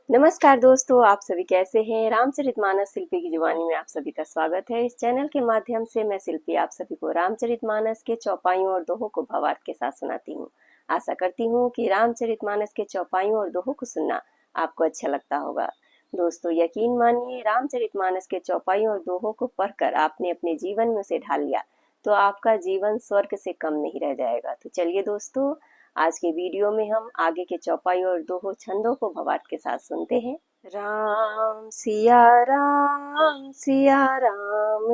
नमस्कार दोस्तों, आप सभी कैसे हैं। रामचरितमानस शिल्पी की जुबानी में आप सभी का स्वागत है। इस चैनल के माध्यम से मैं शिल्पी आप सभी को रामचरितमानस के चौपाइयों और दोहों को भावार्थ के साथ सुनाती हूँ। आशा करती हूँ कि रामचरितमानस के चौपाइयों और दोहों को सुनना आपको अच्छा लगता होगा। दोस्तों, यकीन मानिए, रामचरितमानस के चौपाइयों और दोहों को पढ़कर आपने अपने जीवन में उसे ढाल लिया तो आपका जीवन स्वर्ग से कम नहीं रह जाएगा। तो चलिए दोस्तों, आज के वीडियो में हम आगे के चौपाई और दोहो छंदों को भवार्थ के साथ सुनते हैं। राम सिया राम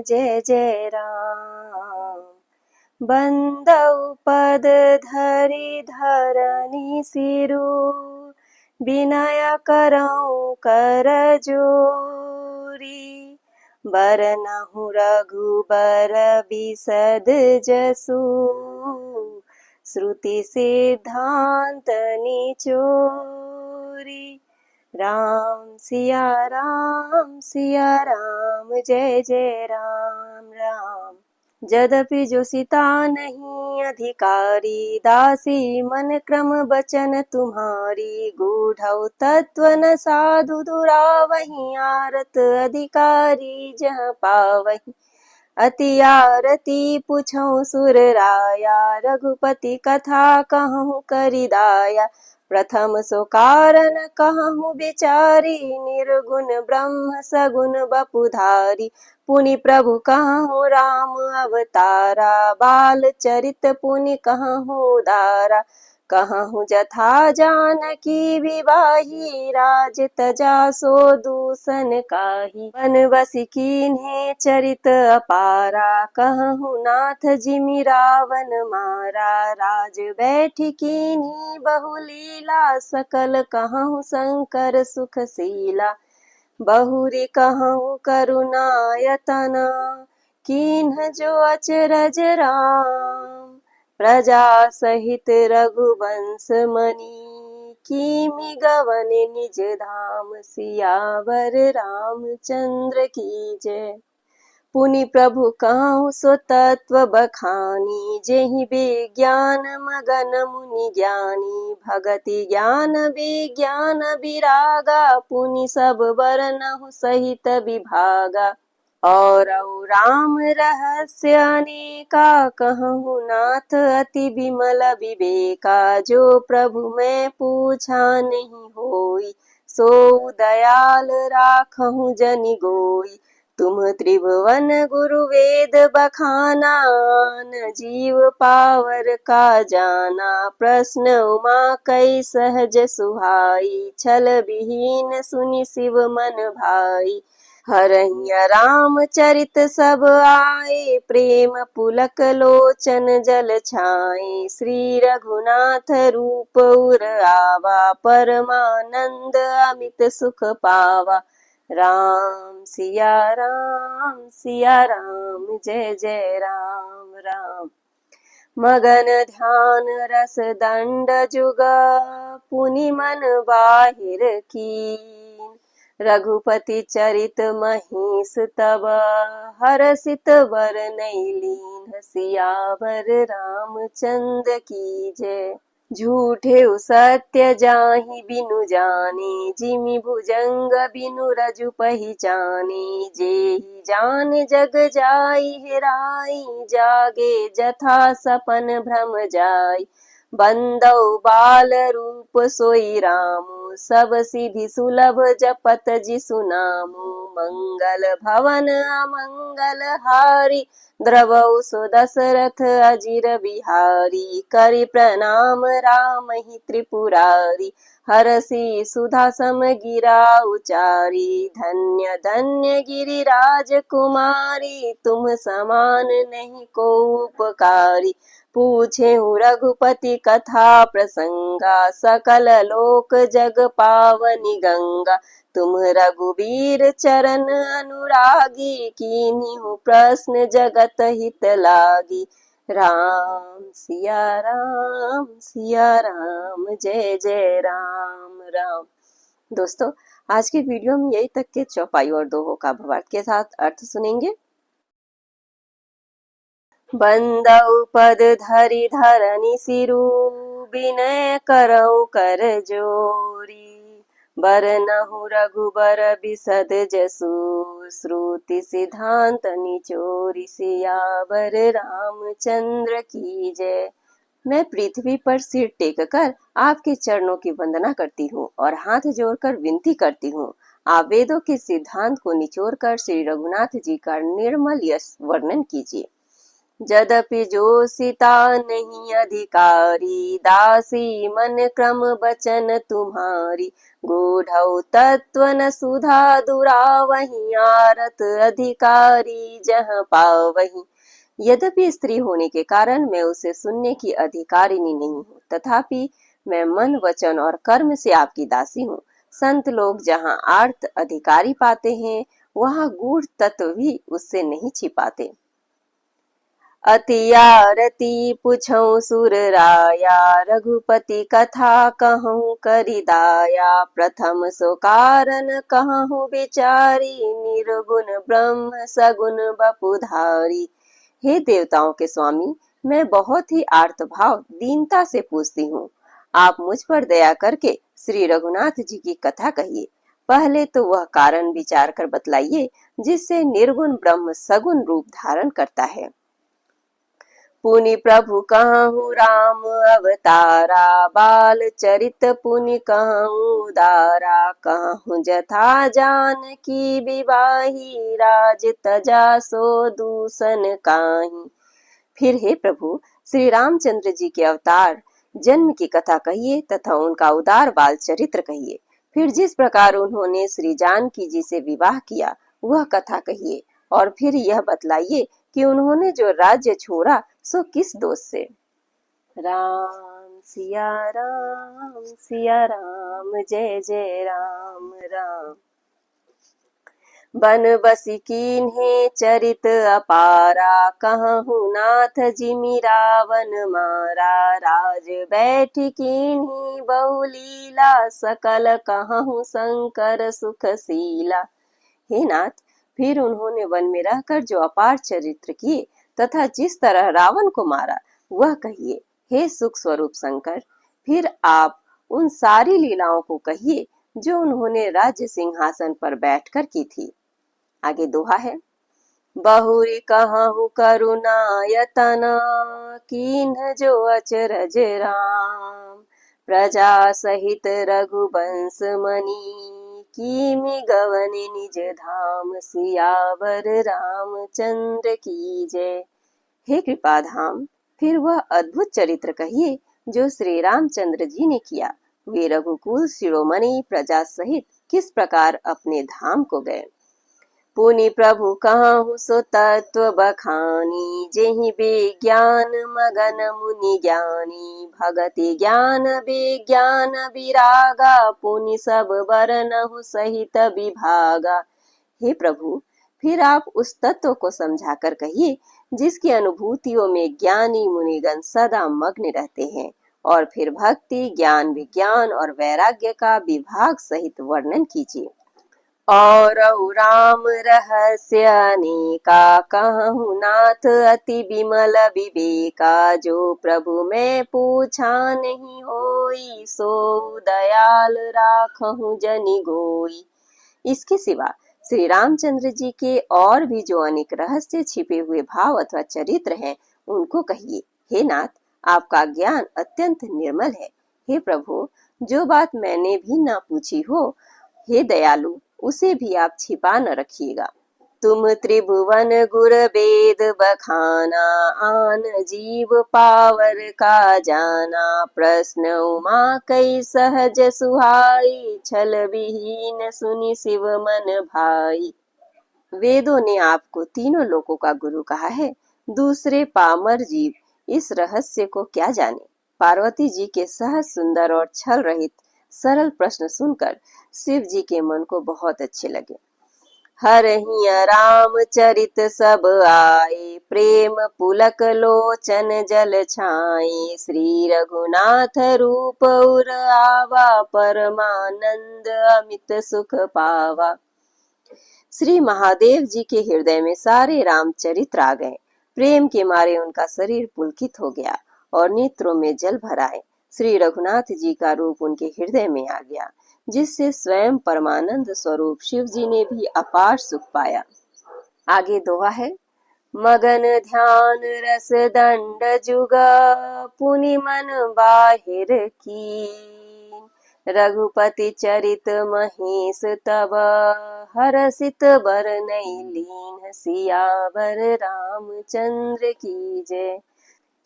जय जय राम। बंदउ पद धरि धरनी सिरु, विनय करऊं कर जोरी। बरनहु रघुबर बिसद जसु, श्रुति सिद्धांत निचोरी। राम सिया राम जय जय राम राम। यद्यपि जो सीता नहीं अधिकारी, दासी मन क्रम बचन तुम्हारी। गूढ़ तत्व न साधु दुरावही, आरत अधिकारी जह पावही। अति आरती पूछऊं सुर राया, रघुपति कथा कहूँ करि दाया। प्रथम सो कारण कहूँ विचारी, निर्गुण ब्रह्म सगुण बपुधारी। पुनि प्रभु कहूँ राम अवतारा, बाल चरित पुनि कहूँ उदारा। कहूँ जथा जानकी विवाही, राज तजा सो दूषण काही। वनवासी कीन्हे चरित अपारा, कहूँ नाथ जिमि रावण मारा। राज बैठी कीन्ही बहुलीला, सकल कहूँ शंकर सुखशीला। बहुरी कहूँ करुणायतना, कीन्ह जो अचरज राम। प्रजा सहित रघुवंश मणि, कीमि गवन निज धाम। सियावर रामचंद्र की जय। पुनि प्रभु कहूँ सो तत्व बखानी, जेहि विज्ञान मगन मुनि ज्ञानी। भगति ज्ञान विज्ञान विरागा, पुनि सब वर्णहु सहित विभागा। और राम रहस्य अनेका, कहूँ नाथ अति विमल विवेका। जो प्रभु मैं पूछा नहीं होई, सो दयाल राखहु जनि गोई। तुम त्रिभुवन गुरु वेद बखाना, न जीव पावर का जाना। प्रश्न उमा कई सहज सुहाई, छल विहीन सुनि शिव मन भाई। हरहिया रामचरित सब आए, प्रेम पुलक लोचन जल छाए। श्री रघुनाथ रूप उर आवा, परमानंद अमित सुख पावा। राम सिया राम जय जय राम राम। मगन ध्यान रस दंड जुगा, पुनि मन बाहिर कीन। रघुपति चरित महिष तब, हरषित बरनई लीन। सियावर रामचंद्र की जय। झूठे सत्य जाहि बिनु जाने, जिमि भुजंग बिनु रजु पहिचाने। जेहि जान जग जाई हेराई, जागे जथा सपन भ्रम जाई। बंदौ बाल रूप सोई रामु, सब सिधि सुलभ जपत जिसु नामु। मंगल भवन अमंगल हारी, द्रवौ सो दशरथ अजिर बिहारी। करि प्रणाम रामहि त्रिपुरारी, हरषि सुधा सम गिरा उचारी। धन्य धन्य गिरिराज कुमारी, तुम समान नहीं को उपकारी। पूछे रघुपति कथा प्रसंगा, सकल लोक जग पावनी गंगा। तुम रघुबीर चरण अनुरागी, कीन्ही प्रश्न जगत हित लागी। राम सिया राम जय जय राम राम। दोस्तों, आज की वीडियो में यही तक के चौपाई और दोहों का भावार्थ के साथ अर्थ सुनेंगे। बंदउ पद धरि धरनी सिरु, विनय करऊं कर जोरी। बरनहु रघुबर बिसद जसु, श्रुति सिद्धांत निचोरी सियावर रामचंद्र की जय। मैं पृथ्वी पर सिर टेक कर आपके चरणों की वंदना करती हूँ और हाथ जोड़कर विनती करती हूँ, आप वेदों के सिद्धांत को निचोड़कर श्री रघुनाथ जी का निर्मल यश वर्णन कीजिए। यद्यपि जो सीता नहीं अधिकारी, दासी मन क्रम बचन तुम्हारी, गूढ़ तत्व न सुधा दुरावही, आरत अधिकारी जहाँ पावही। यद्यपि स्त्री होने के कारण मैं उसे सुनने की अधिकारिणी नहीं हूँ, तथापि मैं मन वचन और कर्म से आपकी दासी हूँ। संत लोग जहाँ आर्त अधिकारी पाते हैं, वहाँ गूढ़ तत्व भी उससे नहीं छिपाते। अति आरती पूछऊं सुर राया, रघुपति कथा कहूं करिदाया, प्रथम सो कारण कहूं विचारी, निर्गुण ब्रह्म सगुण बपुधारी। हे देवताओं के स्वामी, मैं बहुत ही आर्तभाव दीनता से पूछती हूँ, आप मुझ पर दया करके श्री रघुनाथ जी की कथा कहिए। पहले तो वह कारण विचार कर बतलाइए जिससे निर्गुण ब्रह्म सगुण रूप धारण करता है। पुनि प्रभु कहूँ राम अवतारा, बाल चरित पुनि कहूँ दारा, कहूँ जथा जानकी विवाही, राज तजा सो दूषण काहि। फिर हे प्रभु, श्री रामचंद्र जी के अवतार जन्म की कथा कहिए तथा उनका उदार बाल चरित्र कहिए। फिर जिस प्रकार उन्होंने श्री जानकी जी से विवाह किया वह कथा कहिए, और फिर यह बतलाइए कि उन्होंने जो राज्य छोड़ा सो किस दोष से। राम सिया राम जय जय राम राम। बन बसी कीन्हे चरित अपारा, कहूँ नाथ जिमि रावण मारा, राज बैठ कीन्ही बहुलीला, सकल कहूँ शंकर सुखशीला। हे नाथ, फिर उन्होंने वन में रहकर जो अपार चरित्र किए तथा जिस तरह रावण को मारा वह कहिए। हे सुख स्वरूप शंकर, फिर आप उन सारी लीलाओं को कहिए जो उन्होंने राज्य सिंहासन पर बैठकर की थी। आगे दोहा है। बहुरी कहूँ करुणायतना, कीन्ह जो अचरज राम, प्रजा सहित रघुवंश मणि, कीमि गवन निज धाम, सियावर रामचंद्र की जय। हे कृपाधाम, फिर वह अद्भुत चरित्र कहिए जो श्री रामचंद्र जी ने किया। वे रघुकुल शिरोमणि प्रजा सहित किस प्रकार अपने धाम को गए। पुनि प्रभु कहूँ सो तत्व बखानी, जेहि विज्ञान मगन मुनि ज्ञानी, भगति ज्ञान विज्ञान विरागा, पुनि सब वर्णहु सहित विभागा। हे प्रभु, फिर आप उस तत्व को समझाकर कहिए जिसकी अनुभूतियों में ज्ञानी मुनिगण सदा मग्न रहते हैं, और फिर भक्ति ज्ञान विज्ञान और वैराग्य का विभाग सहित वर्णन कीजिए। और राम रहस्य अनेका, कहूँ नाथ अति विमल विवेका, जो प्रभु मैं पूछा नहीं होई, सो दयाल राखहु जनि गोई। इसके सिवा श्री रामचंद्र जी के और भी जो अनेक रहस्य छिपे हुए भाव अथवा चरित्र हैं उनको कहिए। हे नाथ, आपका ज्ञान अत्यंत निर्मल है। हे प्रभु, जो बात मैंने भी ना पूछी हो, हे दयालु, उसे भी आप छिपा न रखिएगा। तुम त्रिभुवन गुर वेद बखाना, आन जीव पावर का जाना, प्रश्न उमा कई सहज सुहाई, छल विहीन सुनि शिव मन भाई। वेदों ने आपको तीनों लोकों का गुरु कहा है, दूसरे पामर जीव इस रहस्य को क्या जाने। पार्वती जी के सहज सुंदर और छल रहित सरल प्रश्न सुनकर शिव जी के मन को बहुत अच्छे लगे। हरहि राम चरित सब आए, प्रेम पुलक लोचन जल छाए, श्री रघुनाथ रूप उर आवा, परमानंद अमित सुख पावा। श्री महादेव जी के हृदय में सारे रामचरित्र आ गए। प्रेम के मारे उनका शरीर पुलकित हो गया और नेत्रों में जल भर आए। श्री रघुनाथ जी का रूप उनके हृदय में आ गया। जिससे स्वयं परमानंद स्वरूप शिव जी ने भी अपार सुख पाया। आगे दोहा है, मगन ध्यान रस दंड जुगा पुनि मन बाहिर की, रघुपति चरित महेश तब हरसित बरनई लीन, सियावर रामचंद्र की जय।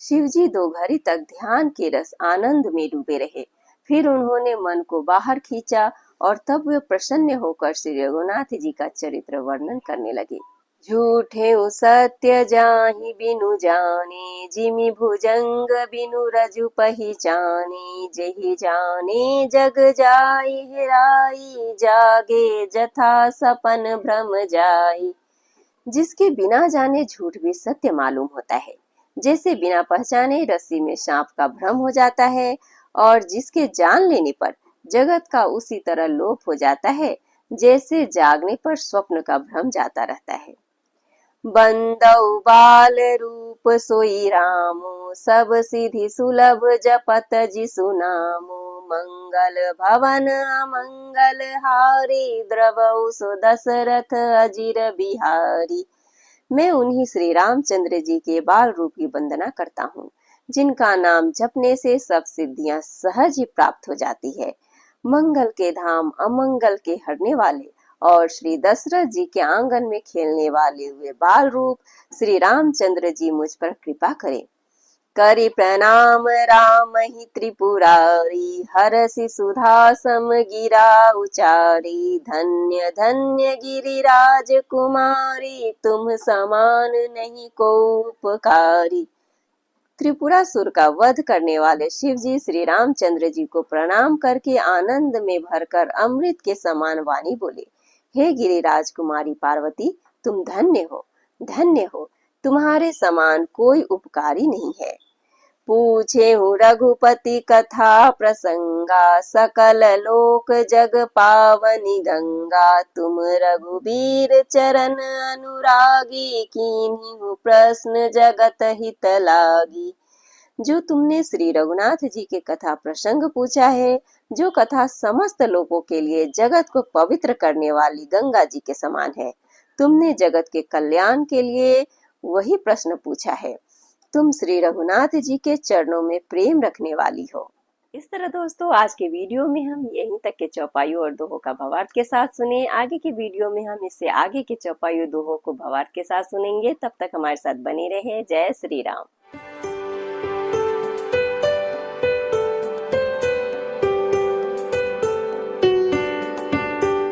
शिव जी 2 घड़ी तक ध्यान के रस आनंद में डूबे रहे। फिर उन्होंने मन को बाहर खींचा और तब वे प्रसन्न होकर श्री रघुनाथ जी का चरित्र वर्णन करने लगे। झूठे सत्य जाहि बिनु जाने, जिमि भुजंग बिनु रजु पहिचाने, जेहि जाने जग जाई हेराई, जागे जथा सपन भ्रम जाई। जिसके बिना जाने झूठ भी सत्य मालूम होता है, जैसे बिना पहचाने रस्सी में सांप का भ्रम हो जाता है, और जिसके जान लेने पर जगत का उसी तरह लोप हो जाता है, जैसे जागने पर स्वप्न का भ्रम जाता रहता है। बंदौ बाल रूप सोई रामो, सब सिद्धि सुलभ जपत जिसु नामो, मंगल भवन अमंगल हारी, द्रवौ सो दशरथ अजिर बिहारी। मैं उन्हीं श्री रामचंद्र जी के बाल रूप की वंदना करता हूँ, जिनका नाम जपने से सब सिद्धियां सहज ही प्राप्त हो जाती है। मंगल के धाम अमंगल के हरने वाले और श्री दशरथ जी के आंगन में खेलने वाले हुए बाल रूप श्री रामचंद्र जी मुझ पर कृपा करें। करि प्रणाम राम ही त्रिपुरारी, हरसि सुधा सम गिरा उचारी, धन्य धन्य गिरिराज कुमारी, तुम समान नहीं को उपकारी। त्रिपुरासुर का वध करने वाले शिव जी श्री रामचंद्र जी को प्रणाम करके आनंद में भरकर अमृत के समान वाणी बोले, हे गिरिराज कुमारी पार्वती, तुम धन्य हो, तुम्हारे समान कोई उपकारी नहीं है। पूछे हूँ रघुपति कथा प्रसंगा, सकल लोक जग पावनी गंगा, तुम रघुबीर चरण अनुरागी, कीन्ही प्रश्न जगत हित लागी। जो तुमने श्री रघुनाथ जी के कथा प्रसंग पूछा है, जो कथा समस्त लोगों के लिए जगत को पवित्र करने वाली गंगा जी के समान है, तुमने जगत के कल्याण के लिए वही प्रश्न पूछा है। तुम श्री रघुनाथ जी के चरणों में प्रेम रखने वाली हो। इस तरह दोस्तों आज के वीडियो में हम यहीं तक के चौपाइयों और दोहों का भावार्थ के साथ सुने। आगे के वीडियो में हम इससे आगे के चौपाइयों दोहों को भावार्थ के साथ सुनेंगे। तब तक हमारे साथ बने रहे। जय श्री राम।